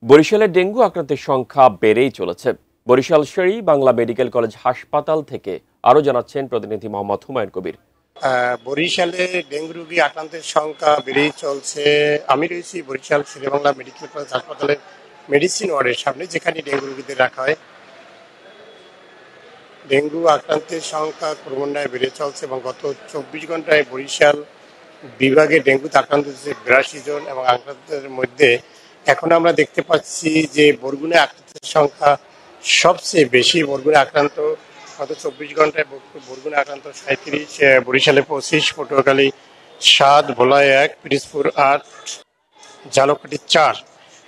বরিশালে ডেঙ্গু আক্রান্তের সংখ্যা বেড়েই চলেছে। বরিশাল শের-ই বাংলা মেডিকেল কলেজ হাসপাতাল থেকে আরো জানাচ্ছেন প্রতিনিধি মোহাম্মদ হুমায়ুন কবির। বরিশালে ডেঙ্গু রোগী আক্রান্তের সংখ্যা বেড়েই চলছে। আমি রয়েছি বরিশাল শের-ই বাংলা মেডিকেল কলেজ হাসপাতালের মেডিসিন ওয়ার্ডের সামনে, যেখানে ডেঙ্গু রোগীদের রাখা হয়। ডেঙ্গু আক্রান্তের সংখ্যা ক্রমান্বয়ে বেড়ে চলছে এবং গত 24 ঘন্টায় বরিশাল বিভাগে ডেঙ্গুতে আক্রান্ত হয়েছে 82 জন এবং আক্রান্তের মধ্যে এখন আমরা দেখতে পাচ্ছি যে বরগুনায় আক্রান্তের সংখ্যা সবচেয়ে বেশি। বরগুনা আক্রান্ত গত 24 ঘন্টায় বরগুনা আক্রান্ত 37, বরিশালে 25, পটুয়াখালী 7, ভোলায় 1, পিরোজপুর 8, ঝালকাঠি 4।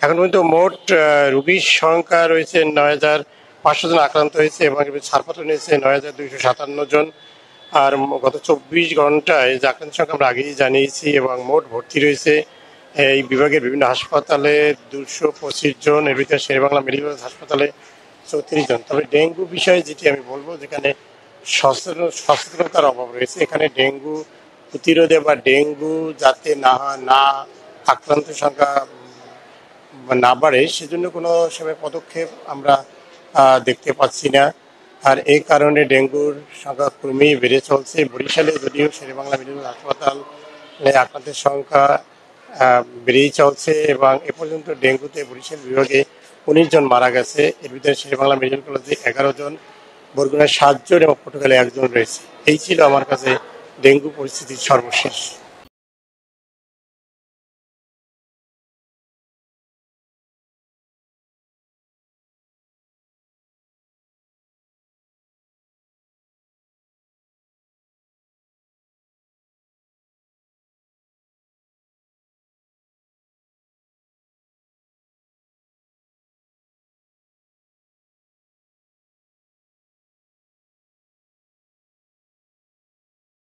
এখন পর্যন্ত মোট রোগীর সংখ্যা রয়েছে 9,500 জন আক্রান্ত হয়েছে এবং ছাড়পত্র নিয়েছে 9,257 জন। আর গত 24 ঘন্টায় যে আক্রান্তের সংখ্যা আমরা আগেই জানিয়েছি এবং মোট ভর্তি রয়েছে এই বিভাগের বিভিন্ন হাসপাতালে 225 জন, এর ভিতরে শের-ই-বাংলা মেডিকেল হাসপাতালে 34 জন। তবে ডেঙ্গু বিষয়ে যেটি আমি বলবো, যেখানে সচেতনতার অভাব রয়েছে। এখানে ডেঙ্গু প্রতিরোধে বা ডেঙ্গু যাতে না আক্রান্তের সংখ্যা না বাড়ে, সেজন্য কোনো সময় পদক্ষেপ আমরা দেখতে পাচ্ছি না। আর এই কারণে ডেঙ্গুর সংখ্যা ক্রমেই বেড়ে চলছে। বরিশালে যদিও শের-ই-বাংলা মেডিকেল হাসপাতালে আক্রান্তের সংখ্যা বেড়েই চলছে এবং এ পর্যন্ত ডেঙ্গুতে বরিশাল বিভাগে 19 জন মারা গেছে। এর ভিতরে শের-ই-বাংলা মেডিকেল কলেজে 11 জন, বরগুনায় 7 জন এবং পটুয়াখালী 1 জন রয়েছে। এই ছিল আমার কাছে ডেঙ্গু পরিস্থিতির সর্বশেষ।